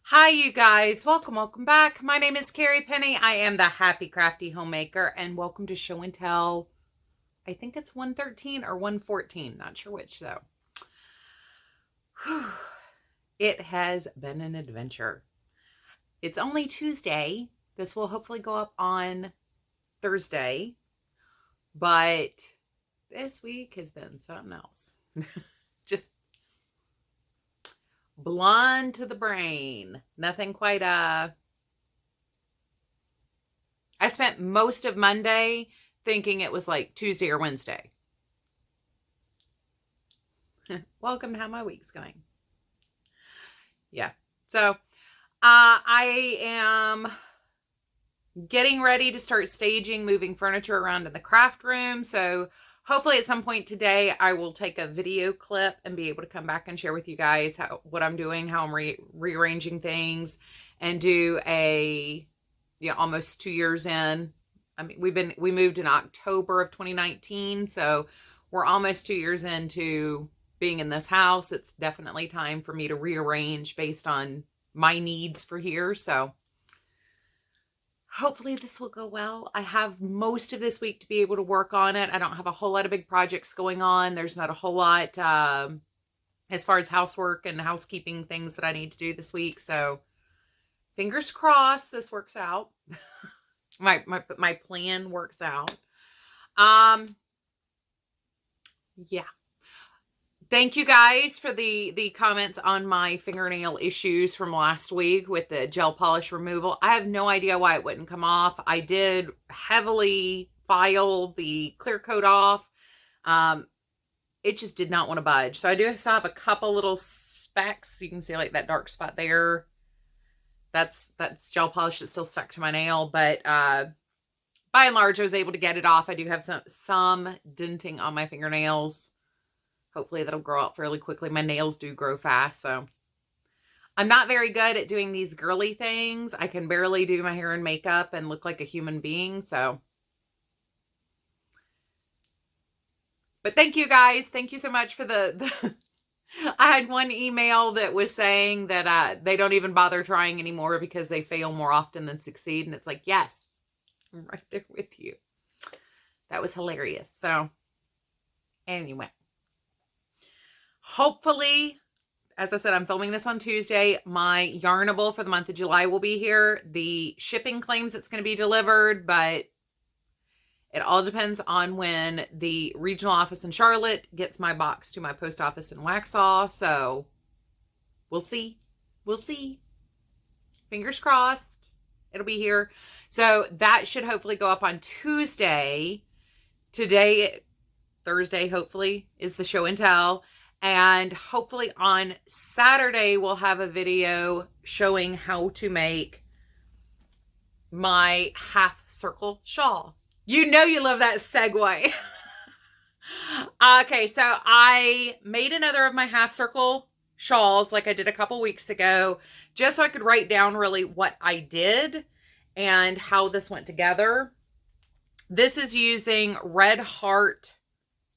Hi, you guys. Welcome back. My name is Carrie Penny. I am the Happy Crafty Homemaker, and welcome to Show and Tell. I think it's 113 or 114. Not sure which, though. Whew. It has been an adventure. It's only Tuesday. This will hopefully go up on Thursday, but this week has been something else. Just blonde to the brain. Nothing quite I spent most of Monday thinking it was like Tuesday or Wednesday. Welcome to how my week's going. Yeah. So I am getting ready to start staging, moving furniture around in the craft room. So hopefully at some point today, I will take a video clip and be able to come back and share with you guys what I'm doing, how I'm rearranging things, and do a, almost 2 years in. I mean, we moved in October of 2019. So we're almost 2 years into being in this house. It's definitely time for me to rearrange based on my needs for here. So hopefully this will go well. I have most of this week to be able to work on it. I don't have a whole lot of big projects going on. There's not a whole lot as far as housework and housekeeping things that I need to do this week. So fingers crossed this works out. my plan works out. Yeah. Thank you guys for the comments on my fingernail issues from last week with the gel polish removal. I have no idea why it wouldn't come off. I did heavily file the clear coat off. It just did not want to budge. So I do still have a couple little specks. You can see like that dark spot there. That's gel polish that's still stuck to my nail, but by and large I was able to get it off. I do have some denting on my fingernails. Hopefully that'll grow out fairly quickly. My nails do grow fast, so I'm not very good at doing these girly things. I can barely do my hair and makeup and look like a human being, so. But thank you guys. Thank you so much for the I had one email that was saying that they don't even bother trying anymore because they fail more often than succeed. And it's like, yes, I'm right there with you. That was hilarious. So anyway. Hopefully, as I said, I'm filming this on Tuesday. My Yarnable for the month of July will be here. The shipping claims it's going to be delivered, but it all depends on when the regional office in Charlotte gets my box to my post office in Waxhaw. So we'll see. We'll see. Fingers crossed. It'll be here. So that should hopefully go up on Tuesday. Today, Thursday, hopefully, is the show and tell. And hopefully on Saturday, we'll have a video showing how to make my half circle shawl. You know you love that segue. Okay, so I made another of my half circle shawls like I did a couple weeks ago, just so I could write down really what I did and how this went together. This is using Red Heart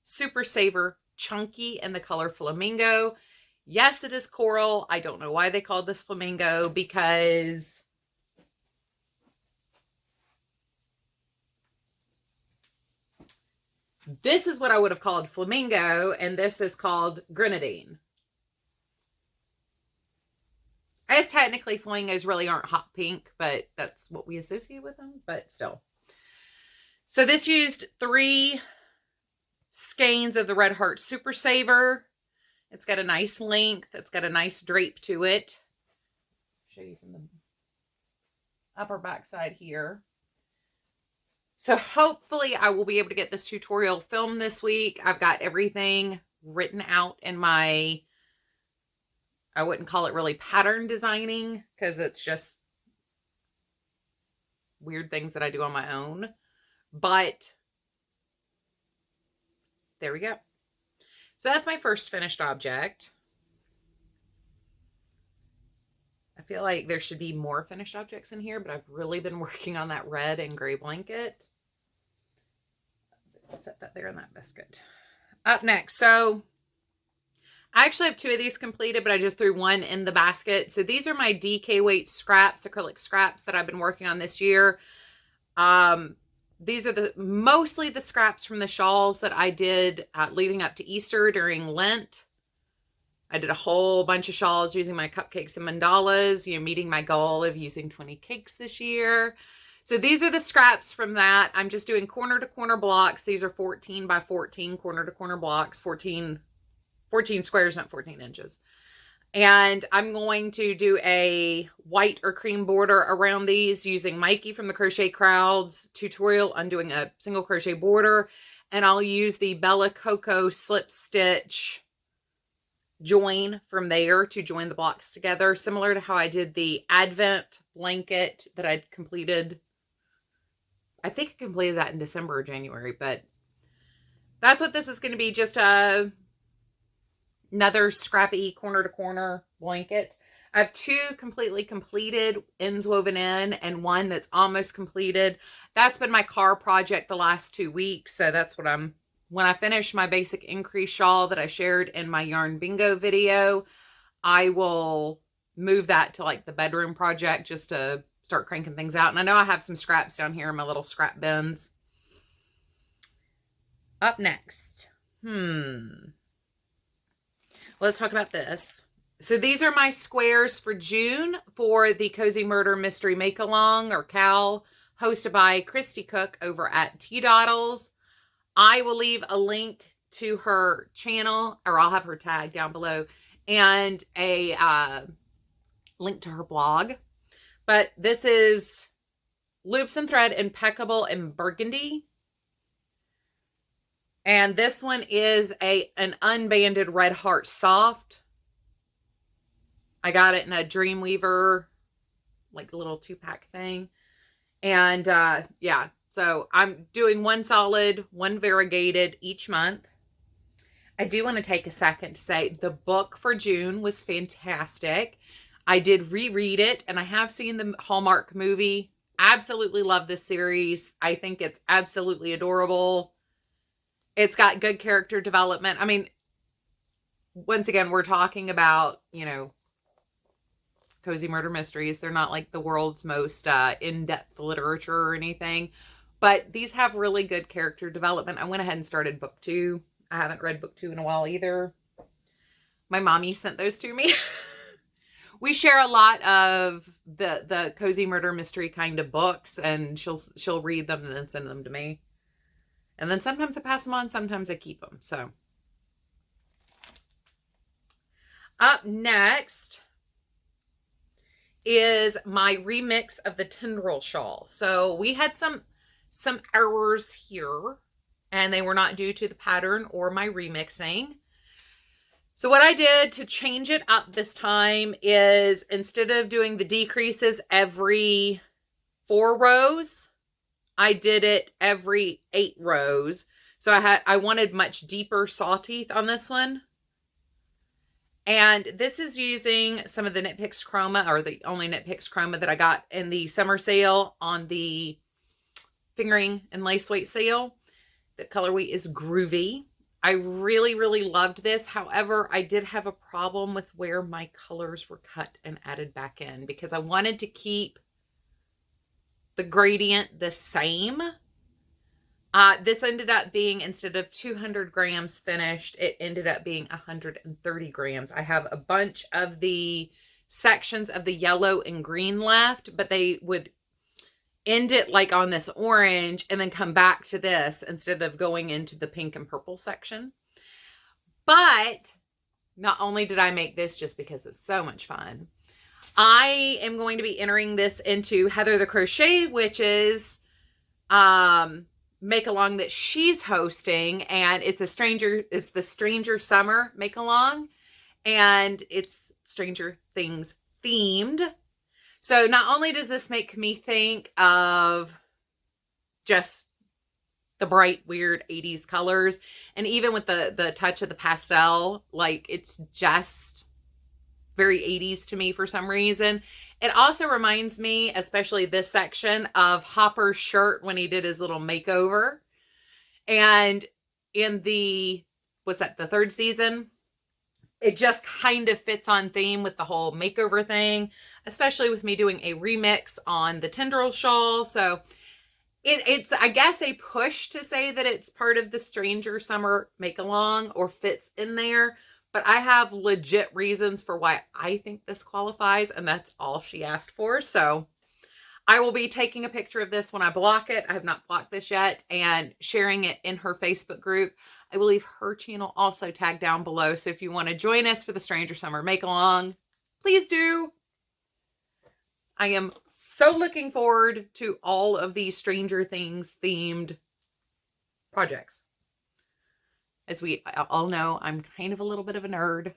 Super Saver Chunky in the color Flamingo. Yes, it is coral. I don't know why they called this Flamingo, because this is what I would have called Flamingo, and this is called Grenadine. I guess technically flamingos really aren't hot pink, but that's what we associate with them, but still. So this used 3 skeins of the Red Heart Super Saver. It's got a nice length. It's got a nice drape to it. Show you from the upper back side here. So hopefully I will be able to get this tutorial filmed this week. I've got everything written out in my, I wouldn't call it really pattern designing, because it's just weird things that I do on my own. But there we go. So that's my first finished object. I feel like there should be more finished objects in here, but I've really been working on that red and gray blanket. Let's set that there in that biscuit. Up next, so I actually have 2 of these completed, but I just threw 1 in the basket. So these are my DK weight scraps, acrylic scraps that I've been working on this year. These are mostly the scraps from the shawls that I did leading up to Easter during Lent. I did a whole bunch of shawls using my cupcakes and mandalas, meeting my goal of using 20 cakes this year. So these are the scraps from that. I'm just doing corner to corner blocks. These are 14 by 14 corner to corner blocks, 14 squares, not 14 inches. And I'm going to do a white or cream border around these using Mikey from the Crochet Crowd's tutorial on doing a single crochet border. And I'll use the Bella Coco slip stitch join from there to join the blocks together, similar to how I did the Advent blanket that I'd completed. I think I completed that in December or January, but that's what this is going to be, just another scrappy corner to corner blanket. I have 2 completely completed ends woven in and 1 that's almost completed. That's been my car project the last 2 weeks. So that's what when I finish my basic increase shawl that I shared in my yarn bingo video, I will move that to like the bedroom project just to start cranking things out. And I know I have some scraps down here in my little scrap bins. Up next. Let's talk about this. So these are my squares for June for the Cozy Murder Mystery Make-Along, or CAL, hosted by Christy Cook over at T-Doddles. I will leave a link to her channel, or I'll have her tag down below, and a link to her blog. But this is Loops and Thread Impeccable in Burgundy. And this one is an unbanded Red Heart Soft. I got it in a Dreamweaver, like a little 2-pack thing. And yeah, so I'm doing 1 solid, 1 variegated each month. I do want to take a second to say the book for June was fantastic. I did reread it, and I have seen the Hallmark movie. Absolutely love this series. I think it's absolutely adorable. It's got good character development. I mean, once again, we're talking about, cozy murder mysteries. They're not like the world's most in-depth literature or anything, but these have really good character development. I went ahead and started book 2. I haven't read book 2 in a while either. My mommy sent those to me. We share a lot of the cozy murder mystery kind of books, and she'll read them and then send them to me. And then sometimes I pass them on, sometimes I keep them. So up next is my remix of the tendril shawl. So we had some errors here, and they were not due to the pattern or my remixing. So what I did to change it up this time is, instead of doing the decreases every 4 rows, I did it every 8 rows. So I wanted much deeper saw teeth on this one. And this is using some of the Knit Picks Chroma, or the only Knit Picks Chroma that I got in the summer sale on the fingering and lace weight sale. The colorway is Groovy. I really, really loved this. However, I did have a problem with where my colors were cut and added back in, because I wanted to keep the gradient the same. This ended up being, instead of 200 grams finished, it ended up being 130 grams. I have a bunch of the sections of the yellow and green left, but they would end it like on this orange and then come back to this instead of going into the pink and purple section. But not only did I make this just because it's so much fun, I am going to be entering this into Heather the Crochet Witch's make along that she's hosting, and it's the Stranger Summer make along, and it's Stranger Things themed. So not only does this make me think of just the bright, weird 80s colors, and even with the touch of the pastel, like, it's just very 80s to me for some reason. It also reminds me, especially this section, of Hopper's shirt when he did his little makeover. And in the 3rd season, it just kind of fits on theme with the whole makeover thing, especially with me doing a remix on the tendril shawl. So it's, I guess, a push to say that it's part of the Stranger Summer make-along or fits in there. But I have legit reasons for why I think this qualifies, and that's all she asked for. So I will be taking a picture of this when I block it. I have not blocked this yet, and sharing it in her Facebook group. I will leave her channel also tagged down below. So if you want to join us for the Stranger Summer make-along, please do. I am so looking forward to all of these Stranger Things themed projects. As we all know, I'm kind of a little bit of a nerd,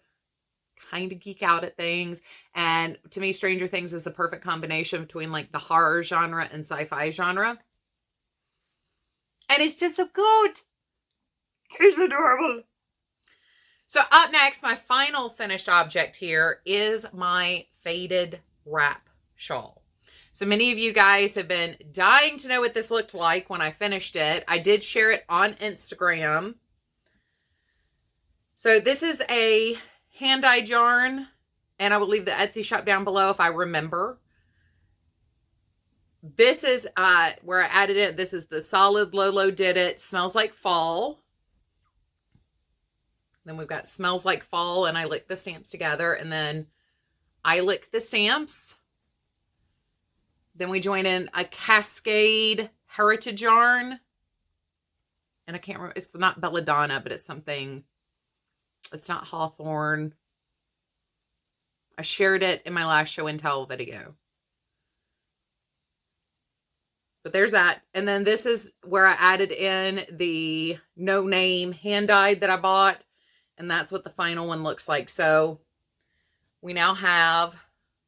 kind of geek out at things. And to me, Stranger Things is the perfect combination between like the horror genre and sci-fi genre. And it's just so good. It's adorable. So up next, my final finished object here is my faded wrap shawl. So many of you guys have been dying to know what this looked like when I finished it. I did share it on Instagram. So this is a hand-dyed yarn, and I will leave the Etsy shop down below if I remember. This is where I added it. This is the solid Lolo Did It. Smells Like Fall. Then we've got Smells Like Fall, and I lick the stamps together, and then I lick the stamps. Then we join in a Cascade Heritage yarn. And I can't remember, it's not Belladonna, but it's something, it's not Hawthorne. I shared it in my last show and tell video. But there's that. And then this is where I added in the no name hand dyed that I bought. And that's what the final one looks like. So we now have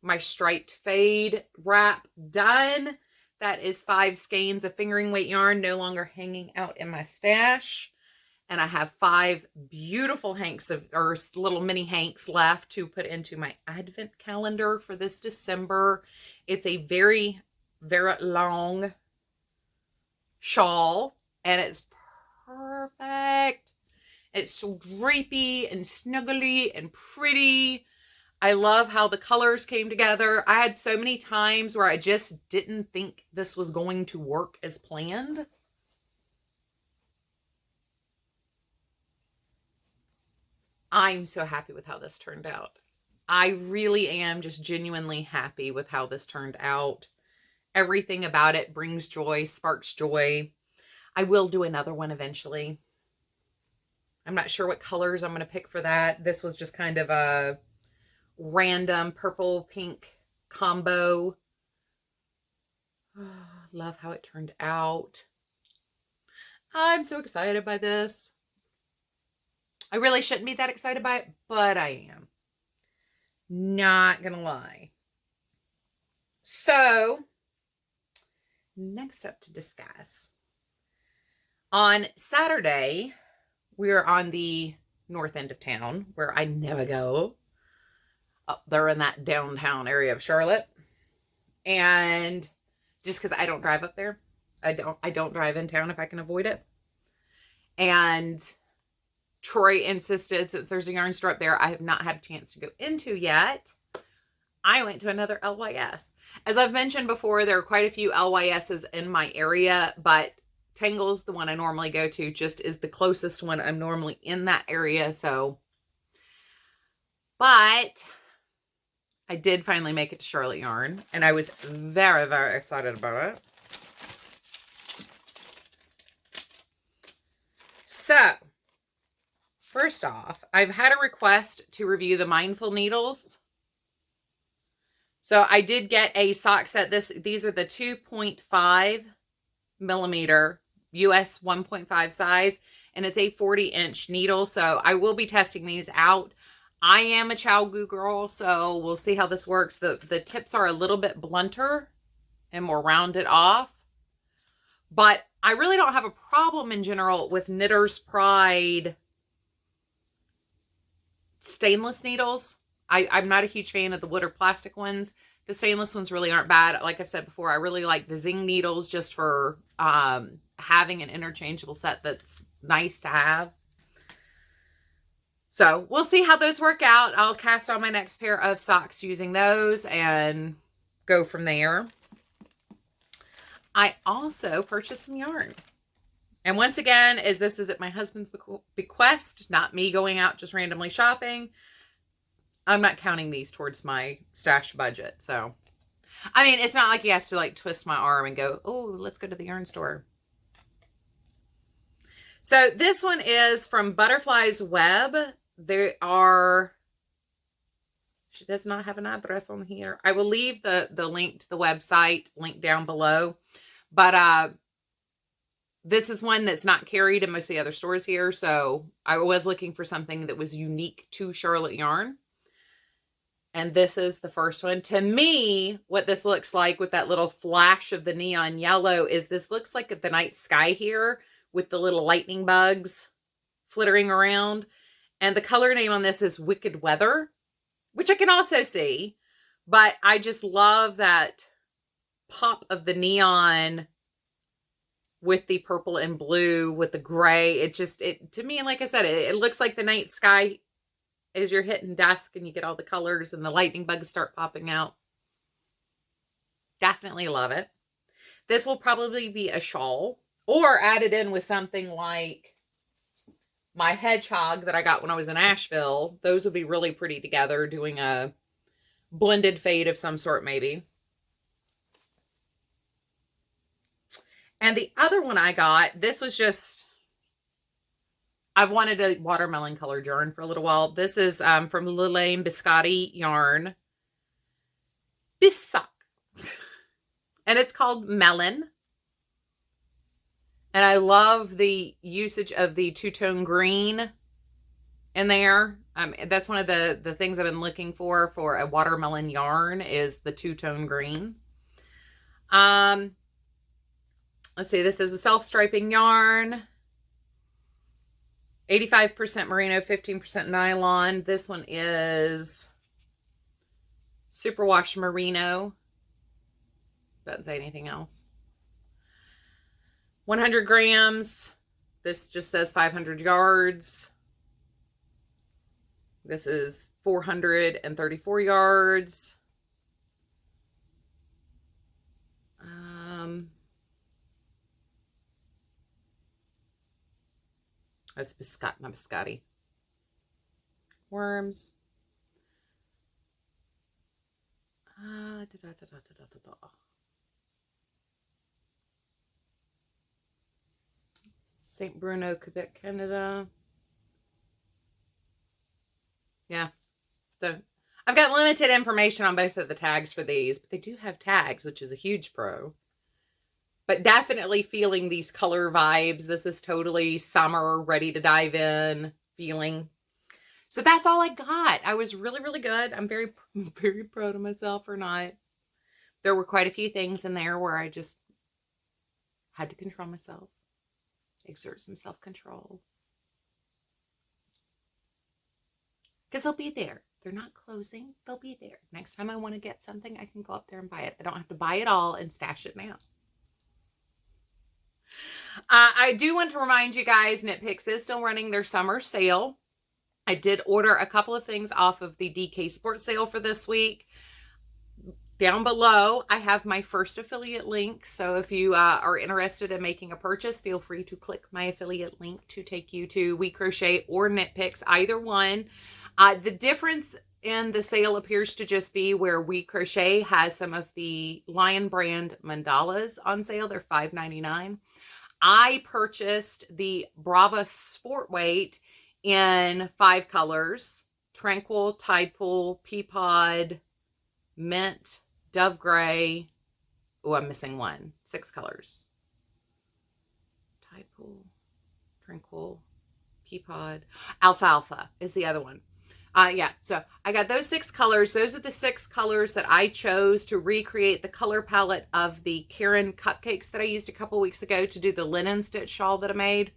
my striped fade wrap done. That is 5 skeins of fingering weight yarn no longer hanging out in my stash. And I have 5 beautiful hanks of, or little mini hanks left to put into my advent calendar for this December. It's a very, very long shawl, and it's perfect. It's so drapey and snuggly and pretty. I love how the colors came together. I had so many times where I just didn't think this was going to work as planned. I'm so happy with how this turned out. I really am just genuinely happy with how this turned out. Everything about it brings joy, sparks joy. I will do another one eventually. I'm not sure what colors I'm going to pick for that. This was just kind of a random purple pink combo. Oh, love how it turned out. I'm so excited by this. I really shouldn't be that excited by it, but I am. Not gonna lie. So, next up to discuss. On Saturday, we are on the north end of town where I never go. Up there in that downtown area of Charlotte. And just because I don't drive up there. I don't drive in town if I can avoid it. And Troy insisted, since there's a yarn store up there I have not had a chance to go into yet, I went to another LYS. As I've mentioned before, there are quite a few LYSs in my area, but Tangle's the one I normally go to, just is the closest one. I'm normally in that area, so. But I did finally make it to Charlotte Yarn, and I was very, very excited about it. So, first off, I've had a request to review the Mindful needles. So I did get a sock set. These are the 2.5 millimeter US 1.5 size, and it's a 40-inch needle. So I will be testing these out. I am a Chow Goo girl, so we'll see how this works. The tips are a little bit blunter and more rounded off, but I really don't have a problem in general with Knitter's Pride stainless needles. I'm not a huge fan of the wood or plastic ones. The stainless ones really aren't bad. Like I've said before, I really like the Zing needles just for having an interchangeable set that's nice to have. So we'll see how those work out. I'll cast on my next pair of socks using those and go from there. I also purchased some yarn. And once again, this is at my husband's bequest, not me going out just randomly shopping. I'm not counting these towards my stash budget. So, I mean, it's not like he has to like twist my arm and go, oh, let's go to the yarn store. So this one is from Butterfly's Web. She does not have an address on here. I will leave the link to the website link down below. But this is one that's not carried in most of the other stores here. So I was looking for something that was unique to Charlotte Yarn. And this is the first one. To me, what this looks like with that little flash of the neon yellow is this looks like the night sky here with the little lightning bugs flittering around. And the color name on this is Wicked Weather, which I can also see. But I just love that pop of the neon with the purple and blue with the gray. To me, like I said, it looks like the night sky as you're hitting dusk and you get all the colors and the lightning bugs start popping out. Definitely love it. This will probably be a shawl or added in with something like my hedgehog that I got when I was in Asheville. Those would be really pretty together, doing a blended fade of some sort maybe. And the other one I got, this was just, I've wanted a watermelon colored yarn for a little while. This is from Lilane Biscotti Yarn. Bissock. And it's called Melon. And I love the usage of the two-tone green in there. That's one of the things I've been looking for a watermelon yarn is the two-tone green. Let's see, this is a self-striping yarn. 85% merino, 15% nylon. This one is superwash merino. Doesn't say anything else. 100 grams. This just says 500 yards. This is 434 yards. That's biscotti, not biscotti. Worms. St. Bruno, Quebec, Canada. Yeah. So I've got limited information on both of the tags for these, but they do have tags, which is a huge pro. But definitely feeling these color vibes. This is totally summer, ready to dive in feeling. So that's all I got. I was really, really good. I'm very, very proud of myself for not. There were quite a few things in there where I just had to control myself. Exert some self-control. Because they'll be there. They're not closing. They'll be there. Next time I want to get something, I can go up there and buy it. I don't have to buy it all and stash it now. I do want to remind you guys, Knit Picks is still running their summer sale. I did order a couple of things off of the DK Sports sale for this week. Down below, I have my first affiliate link. So if you are interested in making a purchase, feel free to click my affiliate link to take you to We Crochet or Knit Picks, either one. The difference in the sale appears to just be where We Crochet has some of the Lion brand mandalas on sale. They're $5.99. I purchased the Brava Sport Weight in 5 colors: Tranquil, Tide Pool, Peapod, Mint, Dove Gray. Oh, I'm missing one. 6 colors. Tide Pool, Tranquil, Peapod, Alfalfa is the other one. Yeah, so I got those 6 colors. Those are the 6 colors that I chose to recreate the color palette of the Karen cupcakes that I used a couple weeks ago to do the linen stitch shawl that I made.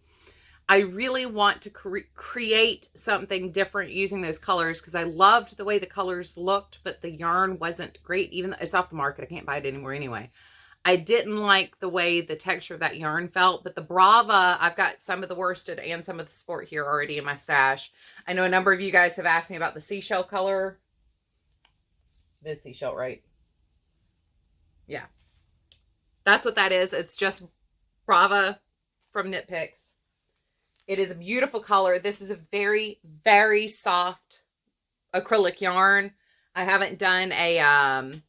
I really want to create something different using those colors because I loved the way the colors looked, but the yarn wasn't great. Even though it's off the market, I can't buy it anymore anyway. I didn't like the way the texture of that yarn felt, but the Brava, I've got some of the worsted and some of the sport here already in my stash. I know a number of you guys have asked me about the seashell color. It is seashell, right? Yeah. That's what that is. It's just Brava from Knit Picks. It is a beautiful color. This is a very, very soft acrylic yarn. I haven't done a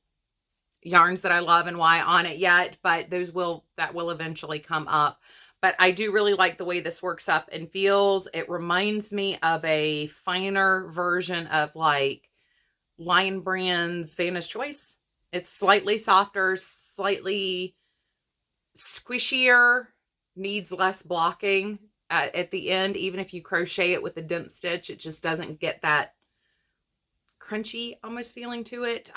yarns that I love and why on it yet, but that will eventually come up. But I do really like the way this works up and feels. It reminds me of a finer version of like Lion Brand's Vanna's Choice. It's slightly softer, slightly squishier, needs less blocking at the end. Even if you crochet it with a dent stitch, it just doesn't get that crunchy almost feeling to it.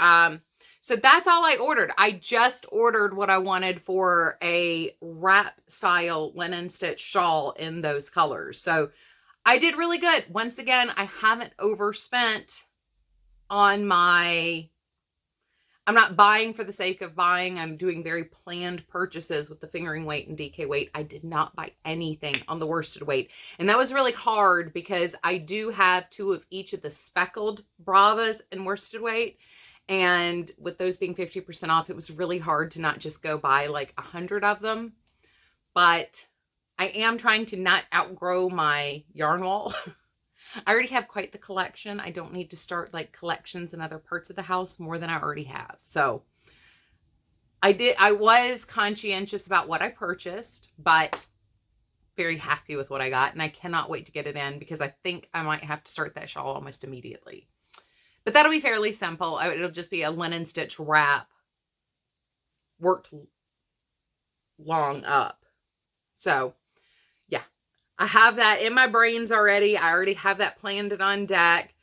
So that's all I ordered. I just ordered what I wanted for a wrap style linen stitch shawl in those colors. So I did really good. Once again, I haven't overspent on I'm not buying for the sake of buying. I'm doing very planned purchases with the fingering weight and DK weight. I did not buy anything on the worsted weight. And that was really hard because I do have 2 of each of the speckled Bravas in worsted weight. And with those being 50% off, it was really hard to not just go buy like 100 of them. But I am trying to not outgrow my yarn wall. I already have quite the collection. I don't need to start like collections in other parts of the house more than I already have. So I was conscientious about what I purchased, but very happy with what I got. And I cannot wait to get it in because I think I might have to start that shawl almost immediately. But that'll be fairly simple. It'll just be a linen stitch wrap worked long up. So yeah, I have that in my brains already. I already have that planned and on deck.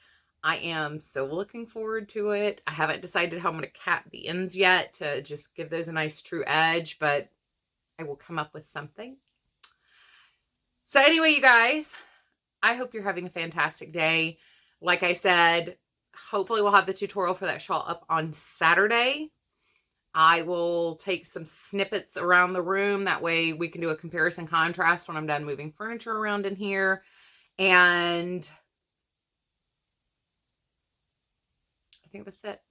I am so looking forward to it. I haven't decided how I'm going to cap the ends yet to just give those a nice true edge, but I will come up with something. So anyway, you guys, I hope you're having a fantastic day. Like I said, hopefully we'll have the tutorial for that shawl up on Saturday. I will take some snippets around the room. That way we can do a comparison contrast when I'm done moving furniture around in here. And I think that's it.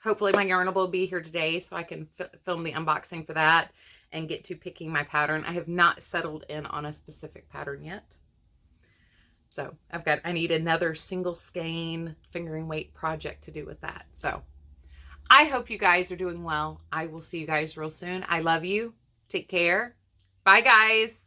Hopefully my yarn will be here today so I can film the unboxing for that and get to picking my pattern. I have not settled in on a specific pattern yet. So I need another single skein fingering weight project to do with that. So I hope you guys are doing well. I will see you guys real soon. I love you. Take care. Bye, guys.